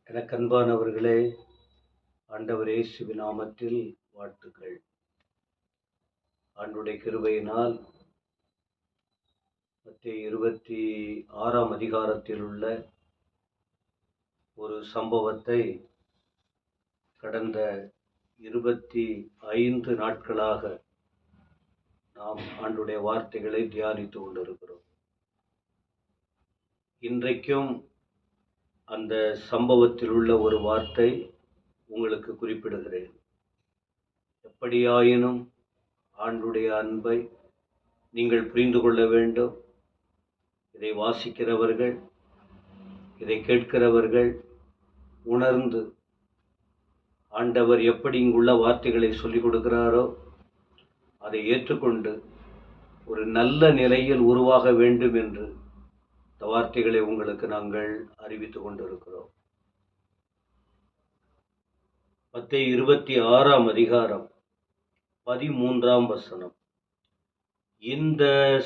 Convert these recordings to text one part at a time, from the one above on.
எனக்கு அன்பானவர்களே, ஆண்டவர் இயேசுவின் நாமத்தில் வாழ்த்துக்கள். ஆண்டவருடைய கிருபையினால் மத்தேயு 26ஆம் அதிகாரத்தில் உள்ள ஒரு சம்பவத்தை கடந்த 25 நாட்களாக நாம் ஆண்டவருடைய வார்த்தைகளை தியானித்து கொண்டிருக்கிறோம். இன்றைக்கும் அந்த சம்பவத்தில் உள்ள ஒரு வார்த்தை உங்களுக்கு குறிப்பிடுகிறேன். எப்படியாயினும் ஆண்டவருடைய அன்பை நீங்கள் புரிந்து கொள்ள வேண்டும். இதை வாசிக்கிறவர்கள், இதை கேட்கிறவர்கள் உணர்ந்து ஆண்டவர் எப்படி இங்குள்ள வார்த்தைகளை சொல்லிக் கொடுக்கிறாரோ அதை ஏற்றுக்கொண்டு ஒரு நல்ல நிலையில் உருவாக வேண்டும் என்று இந்த வார்த்தைகளை உங்களுக்கு நாங்கள் அறிவித்துக் கொண்டிருக்கிறோம். மத்தேயு 26ஆம் அதிகாரம் 13ஆம் வசனம். இந்த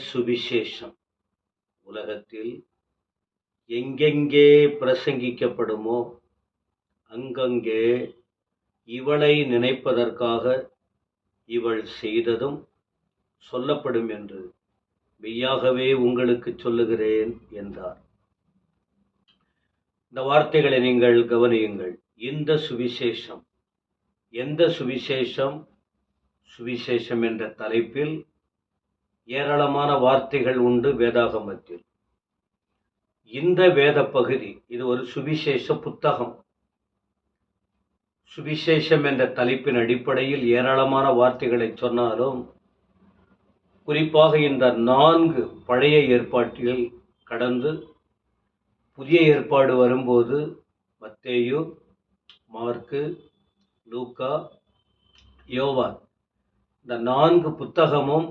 சுவிசேஷம் உலகத்தில் எங்கெங்கே பிரசங்கிக்கப்படுமோ அங்கங்கே இவளை நினைப்பதற்காக இவள் செய்ததும் சொல்லப்படும் என்று மெய்யாகவே உங்களுக்கு சொல்லுகிறேன் என்றார். இந்த வார்த்தைகளை நீங்கள் கவனியுங்கள். இந்த சுவிசேஷம், எந்த சுவிசேஷம்? சுவிசேஷம் என்ற தலைப்பில் ஏராளமான வார்த்தைகள் உண்டு வேதாகமத்தில். இந்த வேத பகுதி இது ஒரு சுவிசேஷ புத்தகம். சுவிசேஷம் என்ற தலைப்பின் அடிப்படையில் ஏராளமான வார்த்தைகளை சொன்னாலும் குறிப்பாக இந்த 4 பழைய ஏற்பாட்டில் கடந்து புதிய ஏற்பாடு வரும்போது மத்தேயு, மார்க்கு, லூக்கா, யோவான், இந்த 4 புத்தகமும்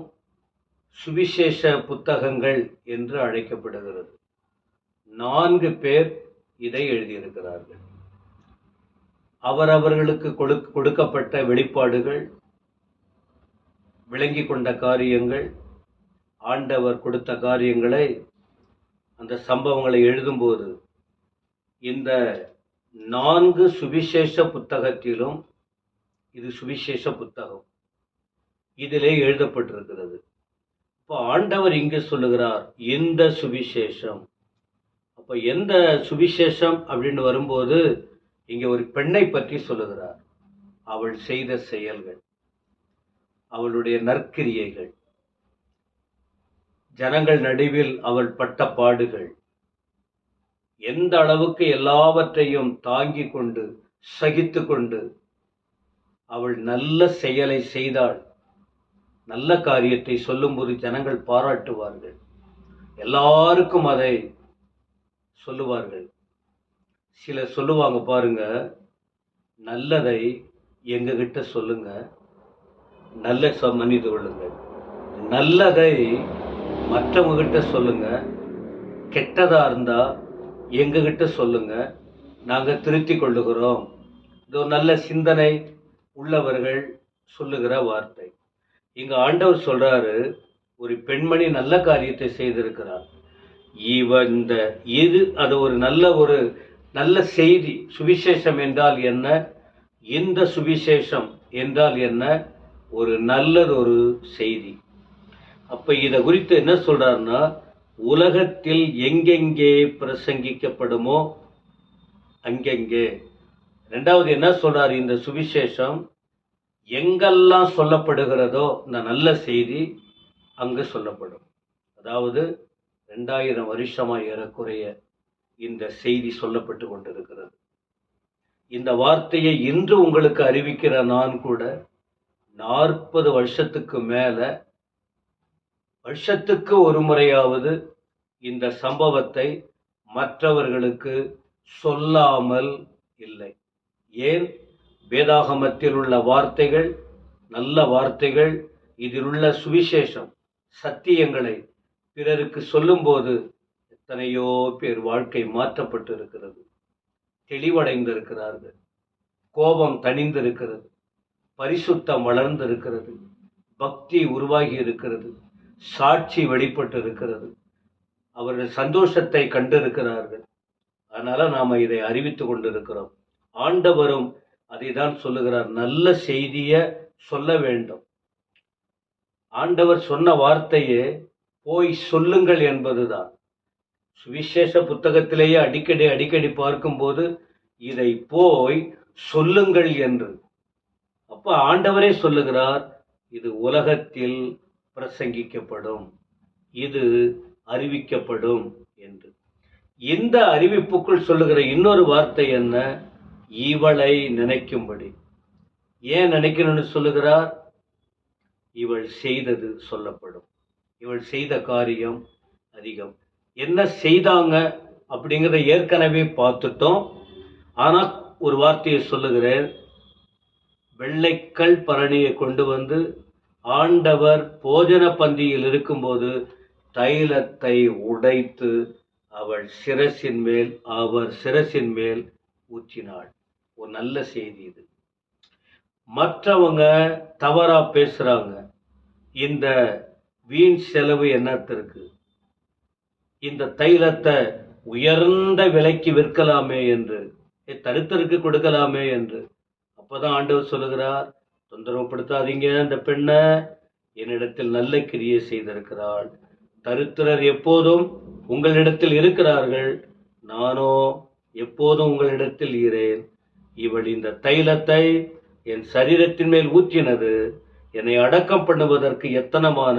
சுவிசேஷ புத்தகங்கள் என்று அழைக்கப்படுகிறது. 4 பேர் இதை எழுதியிருக்கிறார்கள். அவரவர்களுக்கு கொடுக்கப்பட்ட வெளிப்பாடுகள், விளங்கி கொண்ட காரியங்கள், ஆண்டவர் கொடுத்த காரியங்களை, அந்த சம்பவங்களை எழுதும்போது இந்த 4 சுவிசேஷ புத்தகத்திலும் இது சுவிசேஷ புத்தகம் இதிலே எழுதப்பட்டிருக்கிறது. இப்போ ஆண்டவர் இங்கு சொல்லுகிறார் இந்த சுவிசேஷம். அப்போ எந்த சுவிசேஷம் அப்படின்னு வரும்போது இங்கே ஒரு பெண்ணை பற்றி சொல்லுகிறார். அவள் செய்த செயல்கள், அவளுடைய நற்கிரியைகள், ஜனங்கள் நடுவில் அவள் பட்ட பாடுகள், எந்த அளவுக்கு எல்லாவற்றையும் தாங்கிக் கொண்டு சகித்து கொண்டு அவள் நல்ல செயலை செய்தாள். நல்ல காரியத்தை சொல்லும்போது ஜனங்கள் பாராட்டுவார்கள், எல்லாருக்கும் அதை சொல்லுவார்கள். சிலர் சொல்லுவாங்க, பாருங்க, நல்லதை எங்ககிட்ட சொல்லுங்க, நல்ல மன்னித்து கொள்ளுங்கள், நல்லதை மற்றவங்கிட்ட சொல்லுங்க, கெட்டதா இருந்தா எங்ககிட்ட சொல்லுங்க, நாங்க திருத்தி கொள்ளுகிறோம். இது ஒரு நல்ல சிந்தனை உள்ளவர்கள் சொல்லுகிற வார்த்தை. இங்க ஆண்டவர் சொல்றாரு, ஒரு பெண்மணி நல்ல காரியத்தை செய்திருக்கிறார். இது அது ஒரு நல்ல செய்தி. சுவிசேஷம் என்றால் என்ன? இந்த சுவிசேஷம் என்றால் என்ன? ஒரு நல்லதொரு செய்தி. அப்ப இதை குறித்து என்ன சொல்றாருன்னா, உலகத்தில் எங்கெங்கே பிரசங்கிக்கப்படுமோ அங்கெங்கே. 2வது என்ன சொல்றாரு? இந்த சுவிசேஷம் எங்கெல்லாம் சொல்லப்படுகிறதோ இந்த நல்ல செய்தி அங்கு சொல்லப்படும். அதாவது 2000 வருஷமா ஏறக்குறைய இந்த செய்தி சொல்லப்பட்டு கொண்டிருக்கிறது. இந்த வார்த்தையை இன்று உங்களுக்கு அறிவிக்கிற நான் கூட 40 வருஷத்துக்கு மேல, வருஷத்துக்கு ஒரு முறையாவது இந்த சம்பவத்தை மற்றவர்களுக்கு சொல்லாமல் இல்லை. ஏன்? வேதாகமத்தில் உள்ள வார்த்தைகள் நல்ல வார்த்தைகள், இதில் உள்ள சுவிசேஷம் சத்தியங்களை பிறருக்கு சொல்லும்போது எத்தனையோ பேர் வாழ்க்கை மாற்றப்பட்டு இருக்கிறது, தெளிவடைந்திருக்கிறார்கள், கோபம் தணிந்திருக்கிறது, பரிசுத்தம் வளர்ந்திருக்கிறது, பக்தி உருவாகி இருக்கிறது, சாட்சி வெளிப்பட்டு இருக்கிறது, அவர்கள் சந்தோஷத்தை கண்டிருக்கிறார்கள். அதனால நாம இதை அறிவித்து கொண்டிருக்கிறோம். ஆண்டவரும் அதை தான் சொல்லுகிறார், நல்ல செய்திய சொல்ல வேண்டும். ஆண்டவர் சொன்ன வார்த்தையே போய் சொல்லுங்கள் என்பதுதான். சுவிசேஷ புத்தகத்திலேயே அடிக்கடி பார்க்கும்போது இதை போய் சொல்லுங்கள் என்று. அப்ப ஆண்டவரே சொல்லுகிறார், இது உலகத்தில் பிரசங்கிக்கப்படும், இது அறிவிக்கப்படும் என்று. இந்த அறிவிப்புக்குள் சொல்லுகிற இன்னொரு வார்த்தை என்ன? இவளை நினைக்கும்படி. ஏன் நினைக்கணும்னு சொல்லுகிறார்? இவள் செய்தது சொல்லப்படும். இவள் செய்த காரியம் அதிகம். என்ன செய்தாங்க அப்படிங்கிறத ஏற்கனவே பார்த்துட்டோம். ஆனா ஒரு வார்த்தையை சொல்லுகிறேன். வெள்ளைக்கல் பரணியை கொண்டு வந்து ஆண்டவர் போஜன பந்தியில் இருக்கும்போது தைலத்தை உடைத்து அவர் சிரசின் மேல் ஊற்றினாள். ஒரு நல்ல செய்தி இது. மற்றவங்க தவறா பேசுறாங்க. இந்த வீண் செலவு என்னத்திற்கு, இந்த தைலத்தை உயர்ந்த விலைக்கு விற்கலாமே என்று, தரித்திற்கு கொடுக்கலாமே என்று. அப்பதான் ஆண்டவர் சொல்லுகிறார், தொந்தரவுப்படுத்தாதீங்க அந்த பெண்ணை, என்னிடத்தில் நல்ல கிரியை செய்திருக்கிறாள். தரித்திரர் எப்போதும் உங்களிடத்தில் இருக்கிறார்கள், நானோ எப்போதும் உங்களிடத்தில் இருக்கிறேன். இவள் இந்த தைலத்தை என் சரீரத்தின் மேல் ஊற்றினது என்னை அடக்கம் பண்ணுவதற்கு எத்தனமான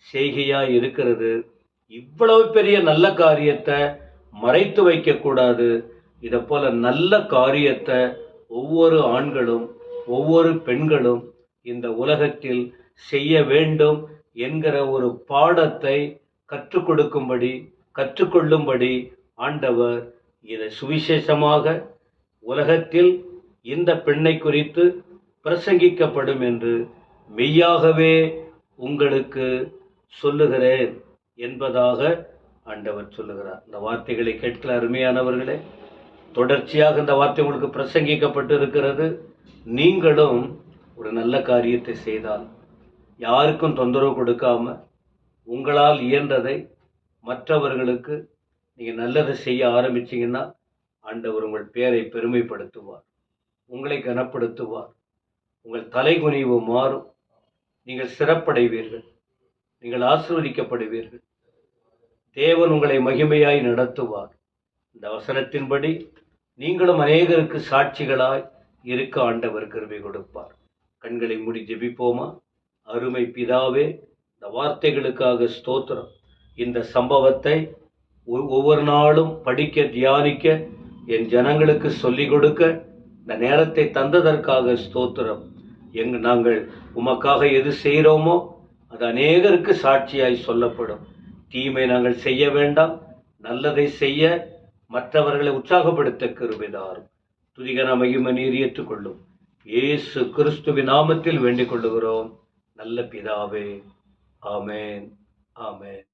செய்கையாய் இருக்கிறது. இவ்வளவு பெரிய நல்ல காரியத்தை மறைத்து வைக்க கூடாது. இதை போல நல்ல காரியத்தை ஒவ்வொரு ஆண்களும் ஒவ்வொரு பெண்களும் இந்த உலகத்தில் செய்ய வேண்டும் என்கிற ஒரு பாடத்தை கற்றுக்கொள்ளும்படி ஆண்டவர் இதை சுவிசேஷமாக உலகத்தில் இந்த பெண்ணை குறித்து பிரசங்கிக்கப்படும் என்று மெய்யாகவே உங்களுக்கு சொல்லுகிறேன் என்பதாக ஆண்டவர் சொல்லுகிறார். இந்த வார்த்தைகளை கேட்கிற அருமையானவர்களே, தொடர்ச்சியாக இந்த வார்த்தை உங்களுக்கு பிரசங்கிக்கப்பட்டு இருக்கிறது. நீங்களும் ஒரு நல்ல காரியத்தை செய்தால், யாருக்கும் தொந்தரவு கொடுக்காம உங்களால் இயன்றதை மற்றவர்களுக்கு நீங்கள் நல்லதை செய்ய ஆரம்பிச்சீங்கன்னா ஆண்டவர் உங்கள் பேரை பெருமைப்படுத்துவார், உங்களை கனப்படுத்துவார், உங்கள் தலைகுனிவு மாறும், நீங்கள் சிறப்படைவீர்கள், நீங்கள் ஆசீர்வதிக்கப்படுவீர்கள், தேவன் உங்களை மகிமையாய் நடத்துவார். இந்த வசனத்தின்படி நீங்களும் அநேகருக்கு சாட்சிகளாய் இருக்க ஆண்டவர் கிருபை கொடுப்பார். கண்களை மூடி ஜெபிப்போமா? அருமை பிதாவே, இந்த வார்த்தைகளுக்காக ஸ்தோத்திரம். இந்த சம்பவத்தை ஒவ்வொரு நாளும் படிக்க தியானிக்க என் ஜனங்களுக்கு சொல்லிக் கொடுக்க இந்த நேரத்தை தந்ததற்காக ஸ்தோத்திரம். நாங்கள் உமக்காக எது செய்கிறோமோ அது அநேகருக்கு சாட்சியாய் சொல்லப்படும். தீமை நாங்கள் செய்ய வேண்டாம், நல்லதை செய்ய மற்றவர்களை உற்சாகப்படுத்த கிருபை தாரும். துதிகன மகிமை நீர் ஏற்றுக்கொள்ளும். இயேசு கிறிஸ்துவின் நாமத்தில் வேண்டிக் கொள்ளுகிறோம் நல்ல பிதாவே. ஆமேன், ஆமேன்.